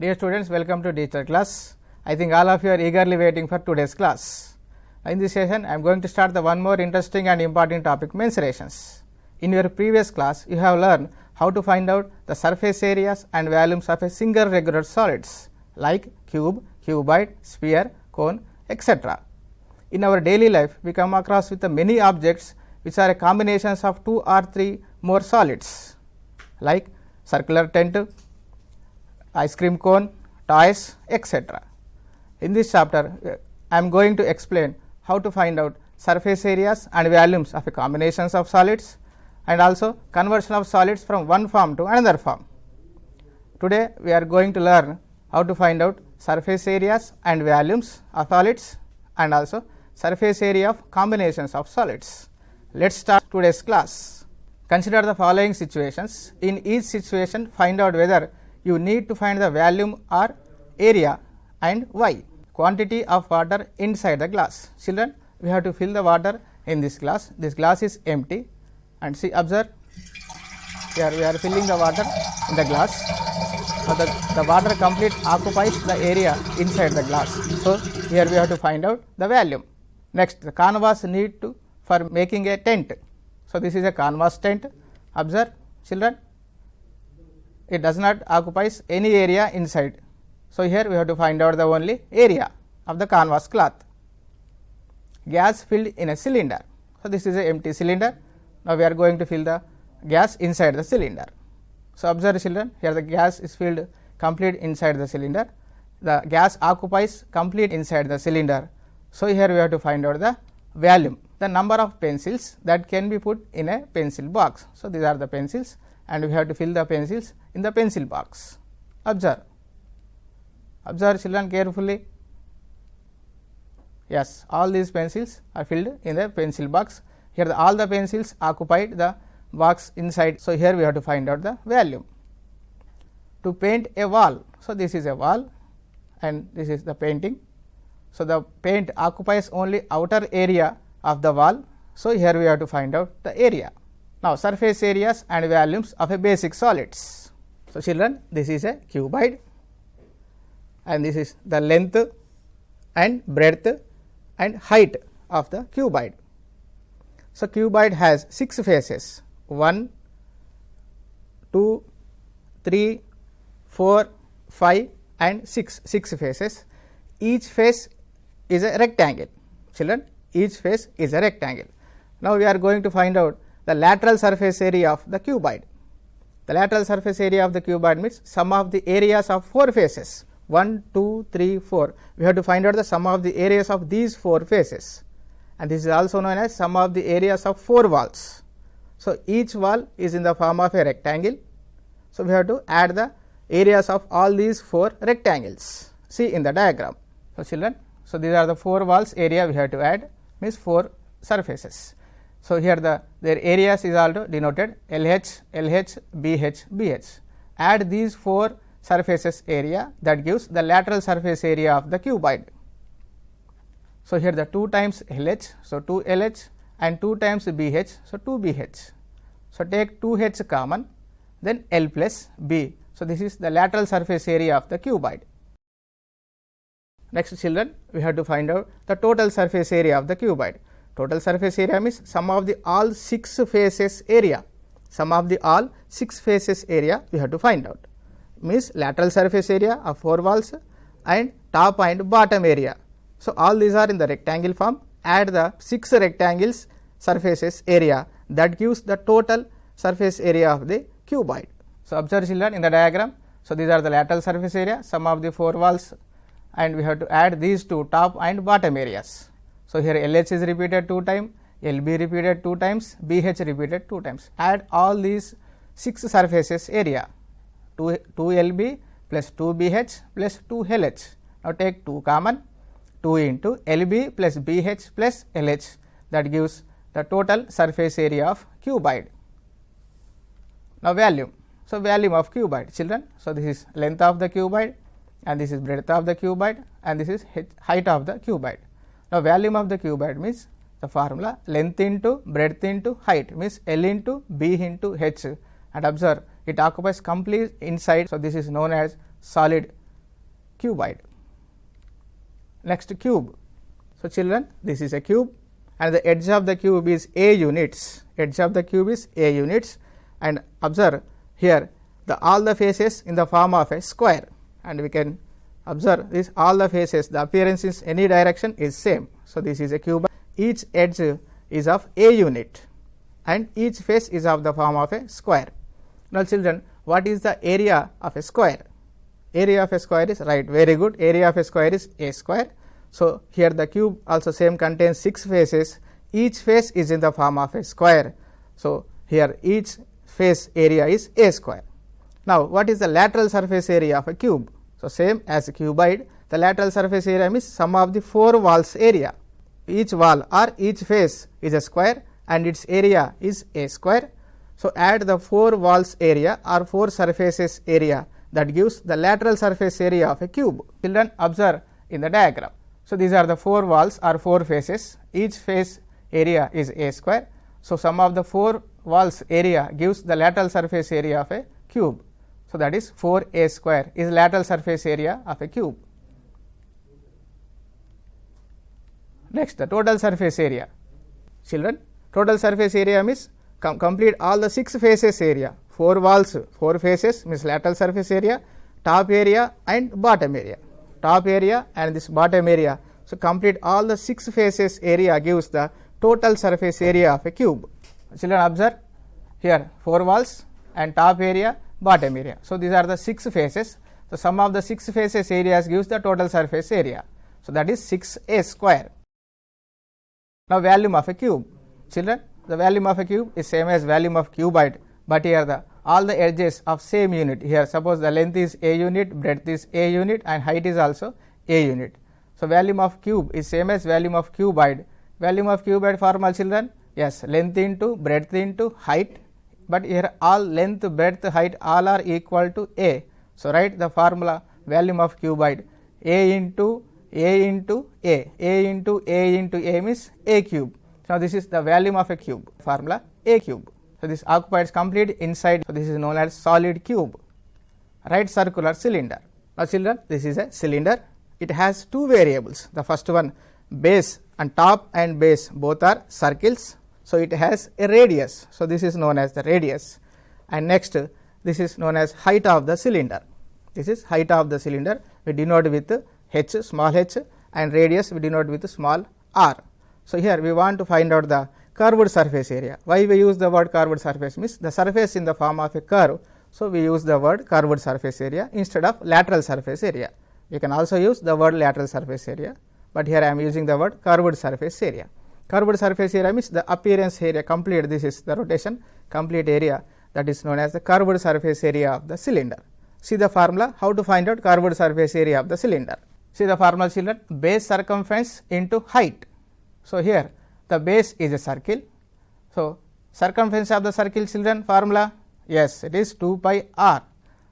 Dear students, welcome to digital class. I think all of you are eagerly waiting for today's class. In this session, I am going to start the one more interesting and important topic, mensurations. In your previous class, you have learned how to find out the surface areas and volumes of a single regular solids like cube, cuboid, sphere, cone, etc. In our daily life, we come across with many objects which are a combinations of 2 or 3 more solids like circular tent, ice cream cone, toys, etc. In this chapter, I am going to explain how to find out surface areas and volumes of a combinations of solids and also conversion of solids from one form to another form. Today, we are going to learn how to find out surface areas and volumes of solids and also surface area of combinations of solids. Let us start today's class. Consider the following situations. In each situation, find out whether you need to find the volume or area and why. Quantity of water inside the glass. Children, we have to fill the water in this glass. This glass is empty and see, observe, here we are filling the water in the glass. So, the water complete occupies the area inside the glass. So, here we have to find out the volume. Next, the canvas need to for making a tent. So, this is a canvas tent. Observe, children, it does not occupies any area inside. So, here we have to find out the only area of the canvas cloth. Gas filled in a cylinder. So, this is an empty cylinder. Now, we are going to fill the gas inside the cylinder. So, observe, children, here the gas is filled complete inside the cylinder. The gas occupies complete inside the cylinder. So, here we have to find out the volume, the number of pencils that can be put in a pencil box. So, these are the pencils and we have to fill the pencils in the pencil box. Observe. Observe, children, carefully. Yes, all these pencils are filled in the pencil box. Here all the pencils occupied the box inside. So, here we have to find out the volume. To paint a wall. So, this is a wall and this is the painting. So, the paint occupies only outer area of the wall. So, here we have to find out the area. Now, surface areas and volumes of a basic solids. So, children, this is a cuboid and this is the length and breadth and height of the cuboid. So, cuboid has 6 faces, 1, 2, 3, 4, 5 and 6 faces. Each face is a rectangle. Children, each face is a rectangle. Now, we are going to find out the lateral surface area of the cuboid. The lateral surface area of the cuboid means sum of the areas of 4 faces, 1, 2, 3, 4. We have to find out the sum of the areas of these 4 faces, and this is also known as sum of the areas of 4 walls. So, each wall is in the form of a rectangle. So, we have to add the areas of all these 4 rectangles. See in the diagram. So, children, so these are the 4 walls area we have to add, means 4 surfaces. So, here their areas is also denoted LH, LH, BH, BH. Add these 4 surfaces area, that gives the lateral surface area of the cuboid. So, here the 2 times LH, so 2 LH and 2 times BH, so 2 BH. So, take 2H common, then L plus B. So, this is the lateral surface area of the cuboid. Next, children, we have to find out the total surface area of the cuboid. Total surface area means sum of the all 6 faces area. Sum of the all 6 faces area we have to find out. Means lateral surface area of 4 walls and top and bottom area. So, all these are in the rectangle form. Add the 6 rectangles surfaces area, that gives the total surface area of the cuboid. So, observe, children, in the diagram. So, these are the lateral surface area, sum of the 4 walls, and we have to add these 2 top and bottom areas. So, here LH is repeated 2 times, LB repeated 2 times, BH repeated 2 times. Add all these 6 surfaces area, 2 LB plus 2 BH plus 2 LH. Now, take 2 common, 2 into LB plus BH plus LH, that gives the total surface area of cuboid. Now, volume. So, volume of cuboid, children. So, this is length of the cuboid and this is breadth of the cuboid and this is height of the cuboid. Now, volume of the cuboid means the formula length into breadth into height means L into B into H, and observe it occupies complete inside. So, this is known as solid cuboid. Next, cube. So, children, this is a cube and the edge of the cube is a units, edge of the cube is a units, and observe here all the faces in the form of a square, and we can observe this all the faces, the appearance in any direction is same. So, this is a cube, each edge is of a unit and each face is of the form of a square. Now, children, what is the area of a square? Area of a square is right, very good, area of a square is a square. So, here the cube also same contains 6 faces, each face is in the form of a square. So, here each face area is a square. Now, what is the lateral surface area of a cube? So, same as a cuboid, the lateral surface area means sum of the 4 walls area. Each wall or each face is a square and its area is a square. So, add the 4 walls area or 4 surfaces area, that gives the lateral surface area of a cube. Children, observe in the diagram. So, these are the 4 walls or 4 faces, each face area is a square. So, sum of the 4 walls area gives the lateral surface area of a cube. So, that is 4a square is lateral surface area of a cube. Next, the total surface area. Children, total surface area means complete all the 6 faces area, 4 walls, 4 faces means lateral surface area, top area and bottom area, top area and this bottom area. So, complete all the 6 faces area gives the total surface area of a cube. Children, observe here 4 walls and top area, bottom area. So, these are the 6 faces. The sum of the 6 faces areas gives the total surface area. So, that is 6a square. Now, volume of a cube. Children, the volume of a cube is same as volume of cuboid, but here all the edges of same unit. Here suppose the length is a unit, breadth is a unit and height is also a unit. So, volume of cube is same as volume of cuboid. Volume of cuboid formula, children, yes, length into breadth into height, but here all length, breadth, height all are equal to a. So, write the formula volume of cuboid, a into a into a into a into a means a cube. Now, this is the volume of a cube, formula a cube. So, this occupies complete inside. So, this is known as solid cube. Right circular cylinder. Now, children, this is a cylinder. It has 2 variables. The first one, base and top and base both are circles. So, it has a radius. So, this is known as the radius. And next, this is known as height of the cylinder. This is height of the cylinder. We denote with h, small h, and radius we denote with small r. So, here we want to find out the curved surface area. Why we use the word curved surface means the surface in the form of a curve. So, we use the word curved surface area instead of lateral surface area. You can also use the word lateral surface area, but here I am using the word curved surface area. Curved surface area means the appearance area complete. This is the rotation complete area, that is known as the curved surface area of the cylinder. See the formula how to find out curved surface area of the cylinder. See the formula, children, base circumference into height. So, here the base is a circle. So, circumference of the circle, children, formula, yes, it is 2 pi r.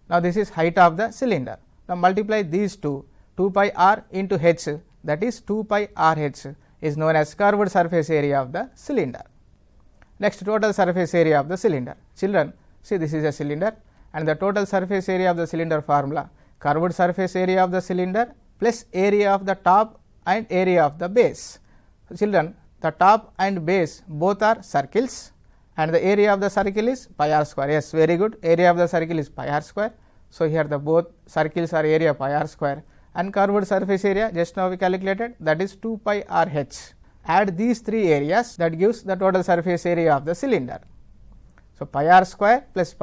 Now, this is height of the cylinder. Now, multiply these 2 pi r into h, that is 2 pi r h is known as curved surface area of the cylinder. Next, total surface area of the cylinder. Children, see this is a cylinder and the total surface area of the cylinder formula, curved surface area of the cylinder plus area of the top and area of the base. So, children, the top and base both are circles and the area of the circle is pi r square. Yes, very good, area of the circle is pi r square. So, here the both circles are area pi r square and curved surface area just now we calculated, that is 2 pi r h. Add these 3 areas, that gives the total surface area of the cylinder. So, pi r square plus 2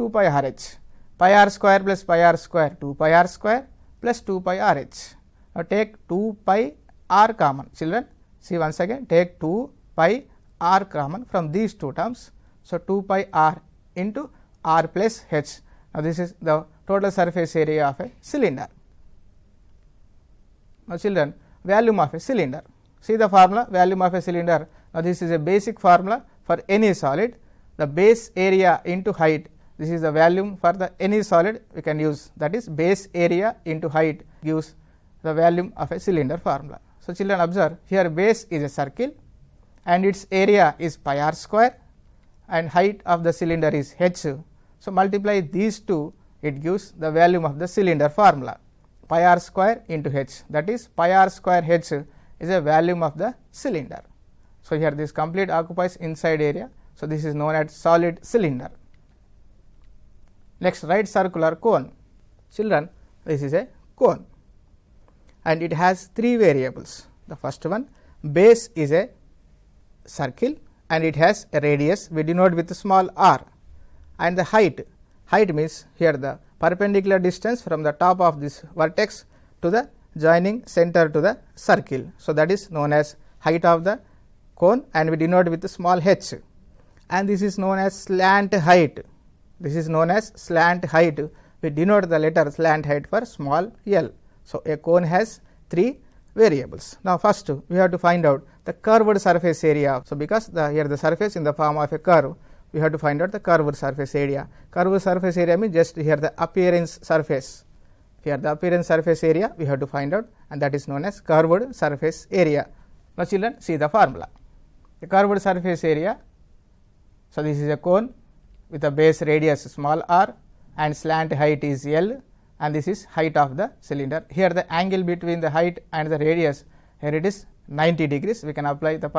pi r h, pi r square plus pi r square 2 pi r square plus 2 pi r h. Now, take 2 pi r common, children, see once again, take 2 pi r common from these 2 terms. So, 2 pi r into r plus h. Now, this is the total surface area of a cylinder. Now, children, volume of a cylinder. See the formula volume of a cylinder. Now, this is a basic formula for any solid. The base area into height, this is the volume for the any solid we can use, that is base area into height gives the volume of a cylinder formula. So, children, observe here base is a circle and its area is pi r square and height of the cylinder is h. So, multiply these 2, it gives the volume of the cylinder formula. pi r square into h, that is pi r square h is a volume of the cylinder. So, here this complete occupies inside area. So, this is known as solid cylinder. Next, right circular cone. Children, this is a cone and it has three variables. The first one, base is a circle and it has a radius, we denote with small r, and the height means here the perpendicular distance from the top of this vertex to the joining center to the circle. So, that is known as height of the cone and we denote with small h, and this is known as slant height. This is known as slant height. We denote the letter slant height for small l. So, a cone has three variables. Now, first we have to find out the curved surface area. So, because here the surface in the form of a curve, we have to find out the curved surface area. Curved surface area means just here the appearance surface. Here the appearance surface area we have to find out, and that is known as curved surface area. Now, children, see the formula. The curved surface area. So, this is a cone with a base radius small r and slant height is L, and this is height of the cylinder. Here the angle between the height and the radius, here it is 90 degrees. We can apply the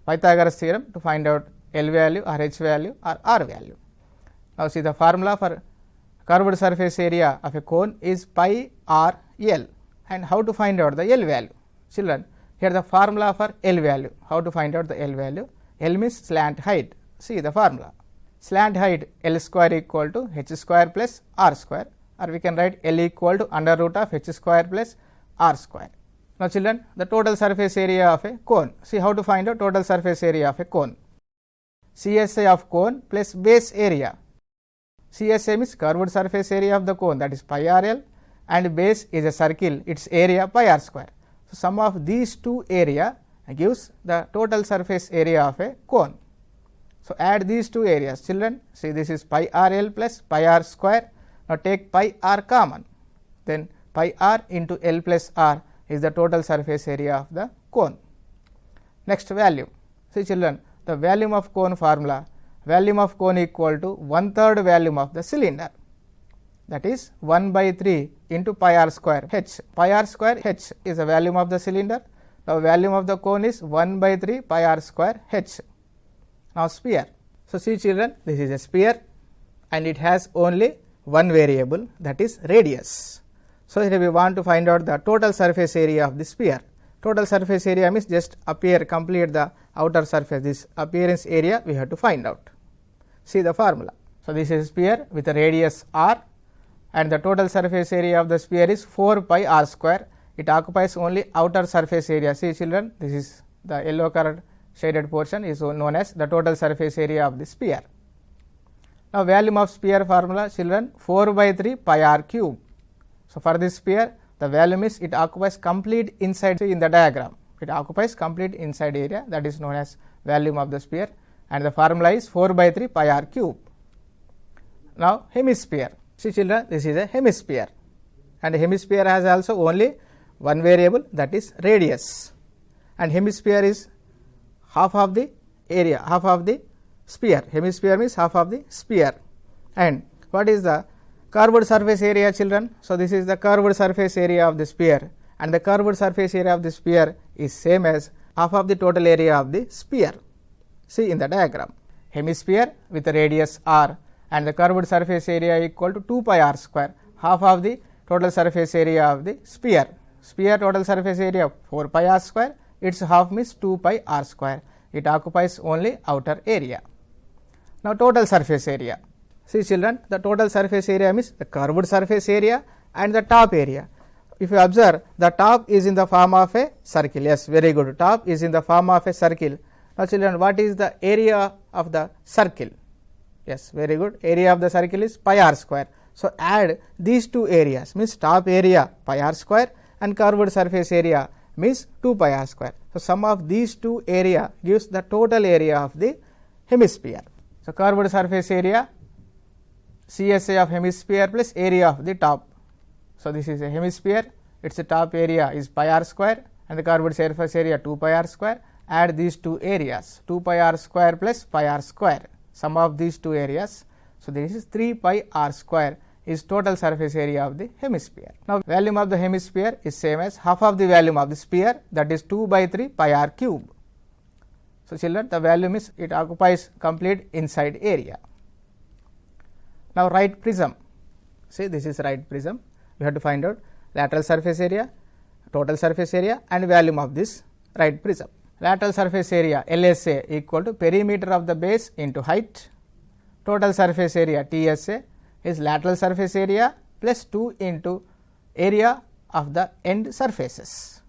Pythagoras theorem to find out L value or H value or R value. Now, see the formula for curved surface area of a cone is pi r L, and how to find out the L value? Children, here the formula for L value. How to find out the L value? L means slant height. See the formula. Slant height L square equal to h square plus r square, or we can write L equal to under root of h square plus r square. Now, children, the total surface area of a cone. See how to find out total surface area of a cone. CSI of cone plus base area. CSI means curved surface area of the cone, that is pi r L, and base is a circle, its area pi r square. So, sum of these two area gives the total surface area of a cone. So, add these two areas. Children, see this is pi r L plus pi r square. Now, take pi r common, then pi r into L plus r is the total surface area of the cone. Next, value. See children, the volume of cone formula, volume of cone equal to 1/3 volume of the cylinder, that is 1/3 into pi r square h. Pi r square h is the volume of the cylinder. Now, volume of the cone is 1/3 pi r square h. Now, sphere. So, see children, this is a sphere and it has only one variable, that is radius. So, here we want to find out the total surface area of the sphere. Total surface area means just complete the outer surface, this appearance area we have to find out. See the formula. So, this is a sphere with a radius r and the total surface area of the sphere is 4 pi r square. It occupies only outer surface area. See children, this is the yellow colored shaded portion is known as the total surface area of the sphere. Now, volume of sphere formula children, 4/3 pi r cube. So, for this sphere the volume is it occupies complete inside. See in the diagram, it occupies complete inside area, that is known as volume of the sphere, and the formula is 4/3 pi r cube. Now, hemisphere. See children, this is a hemisphere and a hemisphere has also only one variable, that is radius, and hemisphere is half of the area, half of the sphere. Hemisphere means half of the sphere. And what is the curved surface area children? So, this is the curved surface area of the sphere, and the curved surface area of the sphere is same as half of the total area of the sphere. See in the diagram, hemisphere with a radius r and the curved surface area equal to 2 pi r square, half of the total surface area of the sphere. Sphere total surface area 4 pi r square, its half means 2 pi r square. It occupies only outer area. Now, total surface area. See children, the total surface area means the curved surface area and the top area. If you observe, the top is in the form of a circle. Yes, very good. Top is in the form of a circle. Now, children, what is the area of the circle? Yes, very good. Area of the circle is pi r square. So, add these two areas, means top area pi r square and curved surface area means 2 pi r square. So, sum of these two area gives the total area of the hemisphere. So, curved surface area, CSI of hemisphere plus area of the top. So, this is a hemisphere, its top area is pi r square and the curved surface area 2 pi r square. Add these two areas, 2 pi r square plus pi r square, sum of these two areas. So, this is 3 pi r square is total surface area of the hemisphere. Now, volume of the hemisphere is same as half of the volume of the sphere, that is 2 by 3 pi r cube. So, children, the volume is, it occupies complete inside area. Now, right prism, see this is right prism, we have to find out lateral surface area, total surface area and volume of this right prism. Lateral surface area LSA equal to perimeter of the base into height, total surface area TSA is lateral surface area plus 2 into area of the end surfaces.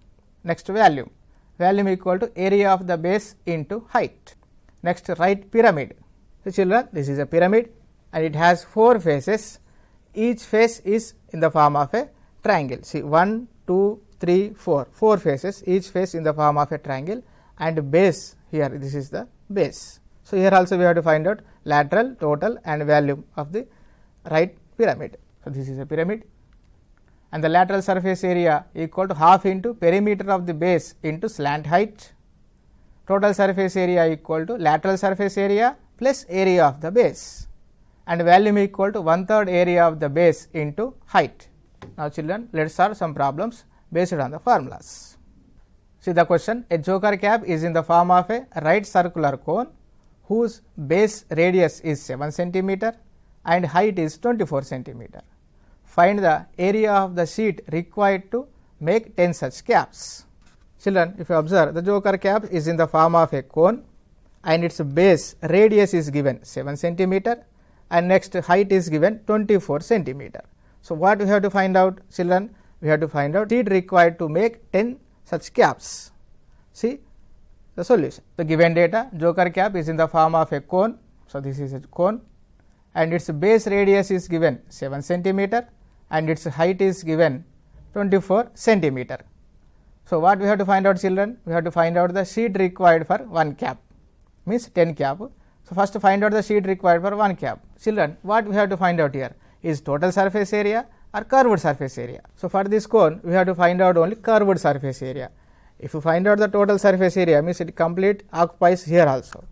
Next, volume, volume equal to area of the base into height. Next, right pyramid. So, children, this is a pyramid and it has 4 faces, each face is in the form of a triangle. See 1, 2, 3, 4, 4 faces, each face in the form of a triangle, and base here, this is the base. So, here also we have to find out lateral, total and volume of the right pyramid. So, this is a pyramid and the lateral surface area equal to half into perimeter of the base into slant height, total surface area equal to lateral surface area plus area of the base, and volume equal to 1/3 area of the base into height. Now, children, let us solve some problems based on the formulas. See the question, a joker cap is in the form of a right circular cone whose base radius is 7 centimeter and height is 24 centimeter. Find the area of the sheet required to make 10 such caps. Children, if you observe, the joker cap is in the form of a cone and its base radius is given 7 centimeter and next height is given 24 centimeter. So, what we have to find out, children? We have to find out sheet required to make 10 such caps. See the solution. The given data, joker cap is in the form of a cone. So, this is a cone and its base radius is given 7 centimeter and its height is given 24 centimeter. So, what we have to find out, children? We have to find out the sheet required for 1 cap, means 10 cap. So, first find out the sheet required for 1 cap. Children, what we have to find out here is total surface area or curved surface area. So, for this cone we have to find out only curved surface area. If you find out the total surface area, means it complete occupies here also.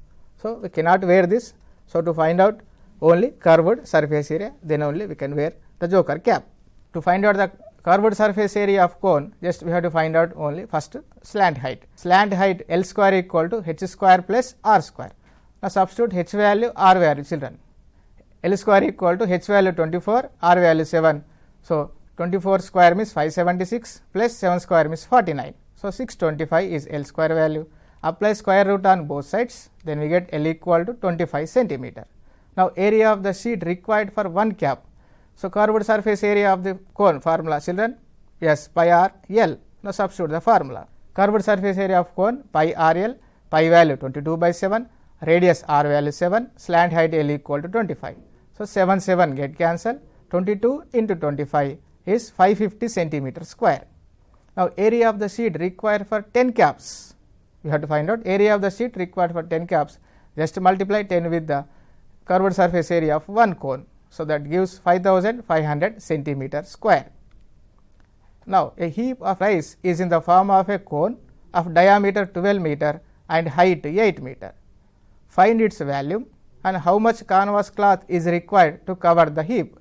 So, we cannot wear this. So, to find out only curved surface area, then only we can wear the joker cap. To find out the curved surface area of cone, just we have to find out only first slant height. Slant height L square equal to h square plus r square. Now, substitute h value, r value, children. L square equal to h value 24, r value 7. So, 24 square means 576 plus 7 square means 49. So, 625 is L square value. Apply square root on both sides, then we get L equal to 25 centimeter. Now, area of the sheet required for 1 cap. So, curved surface area of the cone formula, children, yes, pi r L. Now, substitute the formula. Curved surface area of cone pi r L, pi value 22 by 7, radius r value 7, slant height L equal to 25. So, 7 get cancelled, 22 into 25 is 550 centimeter square. Now, area of the sheet required for 10 caps. We have to find out area of the sheet required for 10 caps. Just multiply 10 with the curved surface area of 1 cone. So, that gives 5500 centimeter square. Now, a heap of rice is in the form of a cone of diameter 12 meter and height 8 meter. Find its volume and how much canvas cloth is required to cover the heap.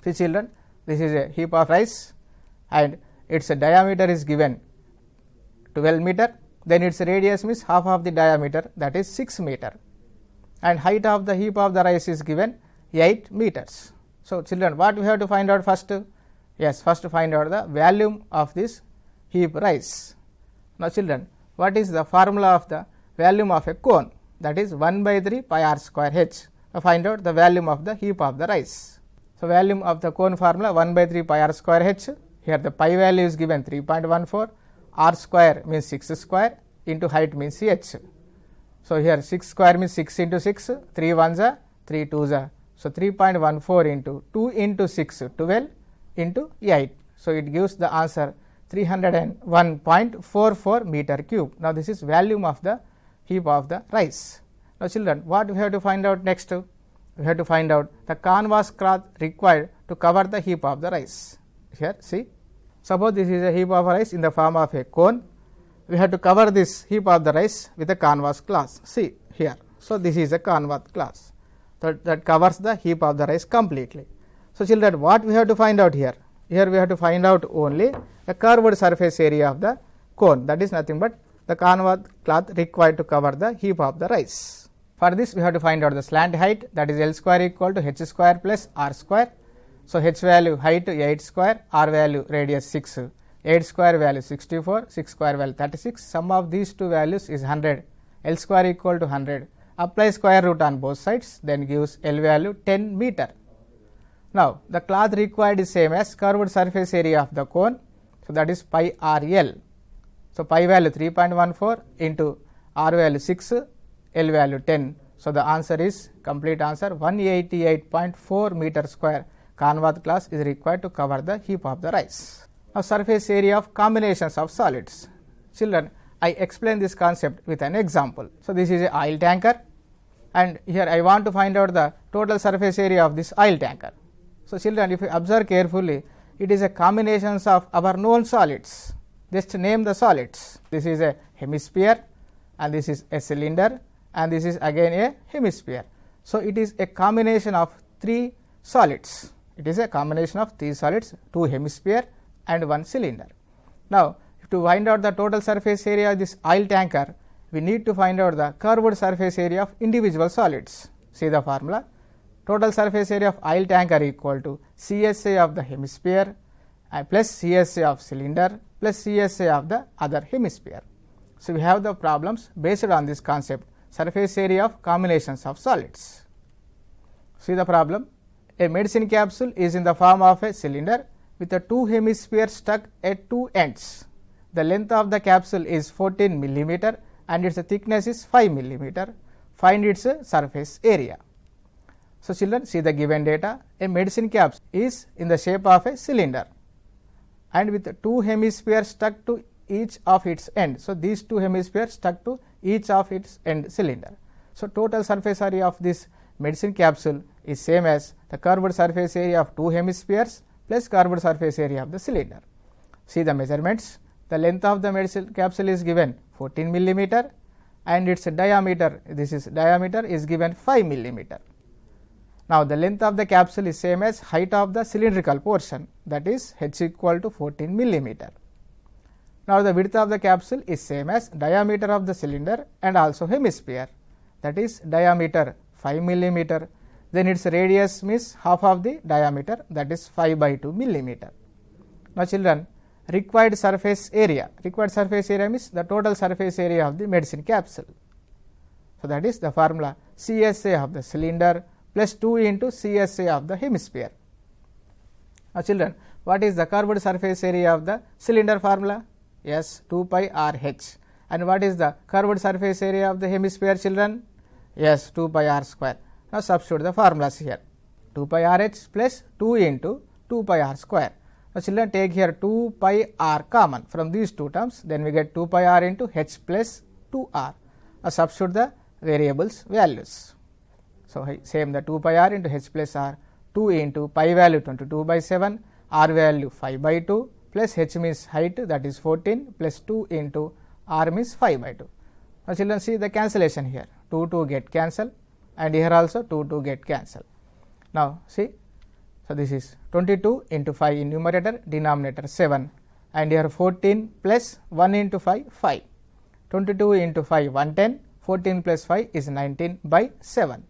See, children, this is a heap of rice and its diameter is given 12 meter, then its radius means half of the diameter, that is 6 meter, and height of the heap of the rice is given 8 meters. So, children, what we have to find out first? Yes, first find out the volume of this heap rice. Now, children, what is the formula of the volume of a cone? That is 1 by 3 pi r square h. Now, find out the volume of the heap of the rice. So, volume of the cone formula 1 by 3 pi r square h. Here the pi value is given 3.14, r square means 6 square into height means h. So, here 6 square means 6 into 6, 3 1s are 3 2s are. So, 3.14 into 2 into 6, 12 into 8. So, it gives the answer 301.44 meter cube. Now, this is volume of the heap of the rice. Now, children, what we have to find out next? We have to find out the canvas cloth required to cover the heap of the rice. Here, see, suppose this is a heap of rice in the form of a cone. We have to cover this heap of the rice with a canvas cloth. See here. So, this is a canvas cloth that covers the heap of the rice completely. So, children, what we have to find out here? Here we have to find out only the curved surface area of the cone, that is nothing but the canvas cloth required to cover the heap of the rice. For this we have to find out the slant height, that is L square equal to h square plus r square. So, h value height 8 square, r value radius 6, 8 square value 64, 6 square value 36, sum of these two values is 100, L square equal to 100, apply square root on both sides, then gives L value 10 meter. Now, the cloth required is same as curved surface area of the cone, so that is pi r L. So, pi value 3.14 into r value 6, L value 10. So, the answer is complete answer 188.4 meter square canvas cloth is required to cover the heap of the rice. Now, surface area of combinations of solids. Children, I explain this concept with an example. So, this is a oil tanker and here I want to find out the total surface area of this oil tanker. So, children, if you observe carefully, it is a combination of our known solids. Just name the solids. This is a hemisphere and this is a cylinder and this is again a hemisphere. So, it is a combination of three solids. It is a combination of three solids, two hemisphere and one cylinder. Now, to find out the total surface area of this oil tanker, we need to find out the curved surface area of individual solids. See the formula. Total surface area of oil tanker equal to CSA of the hemisphere plus CSA of cylinder plus CSA of the other hemisphere. So, we have the problems based on this concept, surface area of combinations of solids. See the problem. A medicine capsule is in the form of a cylinder with the two hemispheres stuck at two ends. The length of the capsule is 14 millimeter and its thickness is 5 millimeter. Find its surface area. So, children, see the given data. A medicine capsule is in the shape of a cylinder and with the two hemispheres stuck to each of its end. So, these two hemispheres stuck to each of its end cylinder. So, total surface area of this medicine capsule is same as the curved surface area of two hemispheres plus curved surface area of the cylinder. See the measurements. The length of the medicine capsule is given 14 millimeter and its diameter, this is diameter is given 5 millimeter. Now, the length of the capsule is same as height of the cylindrical portion, that is h equal to 14 millimeter. Now, the width of the capsule is same as diameter of the cylinder and also hemisphere, that is diameter 5 millimeter. Then its radius means half of the diameter, that is 5/2 millimeter. Now, children, required surface area means the total surface area of the medicine capsule. So, that is the formula CSA of the cylinder plus 2 into CSA of the hemisphere. Now, children, what is the curved surface area of the cylinder formula? Yes, 2 pi r h. And what is the curved surface area of the hemisphere, children? Yes, 2 pi r square. Now, substitute the formulas here. 2 pi r h plus 2 into 2 pi r square. Now, children, take here 2 pi r common from these two terms, then we get 2 pi r into h plus 2 r. Now, substitute the variables values. So, same the 2 pi r into h plus r, 2 into pi value 22/7, r value 5/2 plus h means height, that is 14 plus 2 into r means 5/2. Now, children, see the cancellation here, 2 get cancel and here also 2 get cancel. Now, see, so this is 22 into 5 in numerator, denominator 7 and here 14 plus 1 into 5, 5. 22 into 5, 110, 14 plus 5 is 19/7.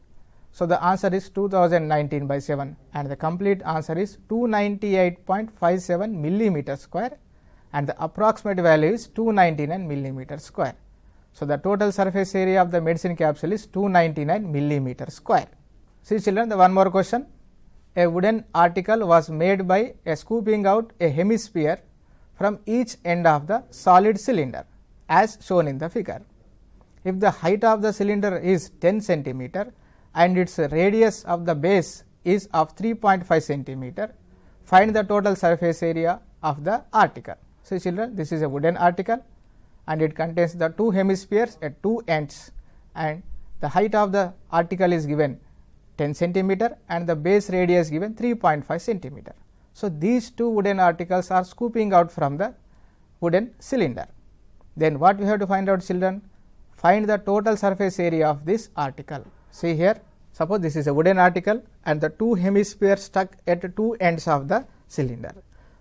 So, the answer is 2019/7 and the complete answer is 298.57 millimeter square and the approximate value is 299 millimeter square. So, the total surface area of the medicine capsule is 299 millimeter square. See, children, the one more question. A wooden article was made by scooping out a hemisphere from each end of the solid cylinder as shown in the figure. If the height of the cylinder is 10 centimeter and its radius of the base is of 3.5 centimeter, find the total surface area of the article. See, children, this is a wooden article and it contains the two hemispheres at two ends and the height of the article is given 10 centimeter and the base radius given 3.5 centimeter. So, these two wooden articles are scooping out from the wooden cylinder. Then what we have to find out, children? Find the total surface area of this article. See here, Suppose this is a wooden article and the two hemispheres stuck at two ends of the cylinder.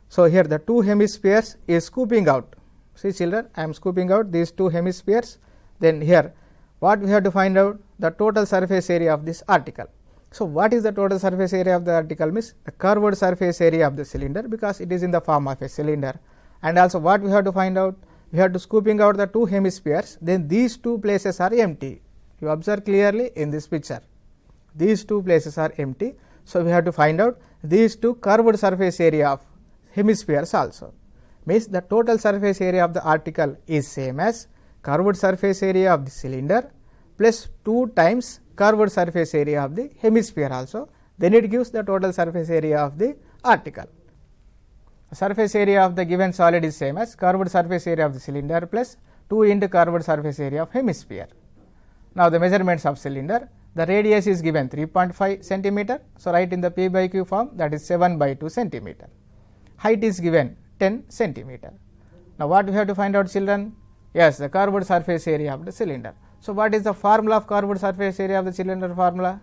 So, here the two hemispheres is scooping out. See children, I am scooping out these two hemispheres. Then here what we have to find out? The total surface area of this article. So, what is the total surface area of the article? Means the curved surface area of the cylinder, because it is in the form of a cylinder. And also what we have to find out? We have to scooping out the two hemispheres, then these two places are empty. You observe clearly in this picture, these two places are empty. So, we have to find out these two curved surface area of hemispheres also. Means the total surface area of the article is same as curved surface area of the cylinder plus 2 times curved surface area of the hemisphere also, then it gives the total surface area of the article. Surface area of the given solid is same as curved surface area of the cylinder plus 2 into curved surface area of hemisphere. Now, the measurements of cylinder, the radius is given 3.5 centimeter. So, write in the P by Q form, that is 7 by 2 centimeter. Height is given 10 centimeter. Now, what we have to find out children? Yes, the curved surface area of the cylinder. So, what is the formula of curved surface area of the cylinder formula?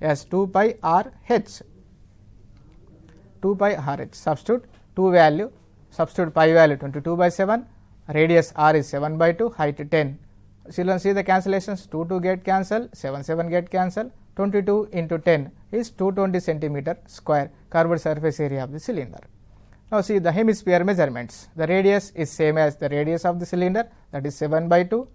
Yes, 2 pi r h. 2 pi r h. Substitute 2 value, substitute pi value 22 by 7, radius r is 7 by 2, height 10. Children, see the cancellations, 2 get cancelled, 7 get cancelled, 22 into 10 is 220 centimeter square curved surface area of the cylinder. Now, see the hemisphere measurements, the radius is same as the radius of the cylinder, that is 7 by 2,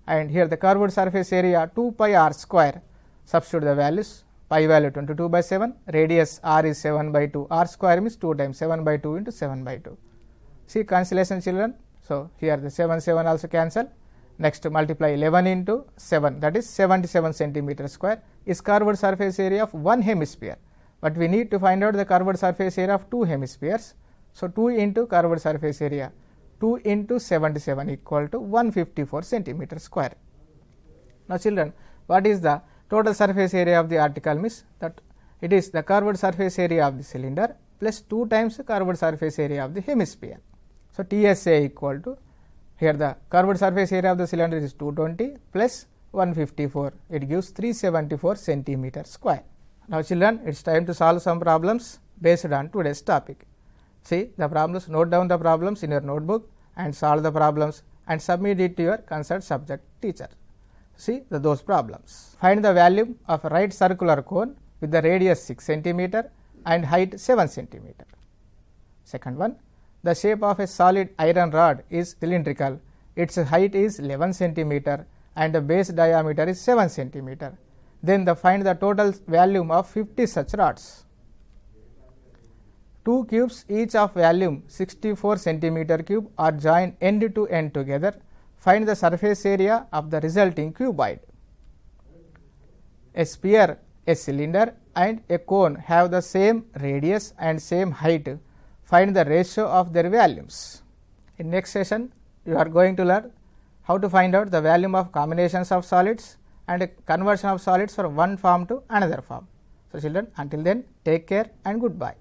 and here the curved surface area 2 pi r square, substitute the values, pi value 22 by 7, radius r is 7 by 2, r square means 2 times 7 by 2 into 7 by 2. See cancellation children. So, here the 7 also cancel. Next multiply 11 into 7, that is 77 centimeter square is curved surface area of one hemisphere, but we need to find out the curved surface area of two hemispheres. So, 2 into curved surface area, 2 into 77 equal to 154 centimeter square. Now, children, what is the total surface area of the article? Means that it is the curved surface area of the cylinder plus 2 times the curved surface area of the hemisphere. So, TSA equal to, here the curved surface area of the cylinder is 220 plus 154, it gives 374 centimeter square. Now, children, it is time to solve some problems based on today's topic. See the problems, note down the problems in your notebook and solve the problems and submit it to your concerned subject teacher. See those problems. Find the value of a right circular cone with the radius 6 centimeter and height 7 centimeter. Second one, the shape of a solid iron rod is cylindrical, its height is 11 centimeter and the base diameter is 7 centimeter. Then find the total volume of 50 such rods. 2 cubes each of volume 64 centimeter cube are joined end to end together. Find the surface area of the resulting cuboid. A sphere, a cylinder and a cone have the same radius and same height. Find the ratio of their volumes. In next session, you are going to learn how to find out the volume of combinations of solids and a conversion of solids from one form to another form. So, children, until then, take care and goodbye.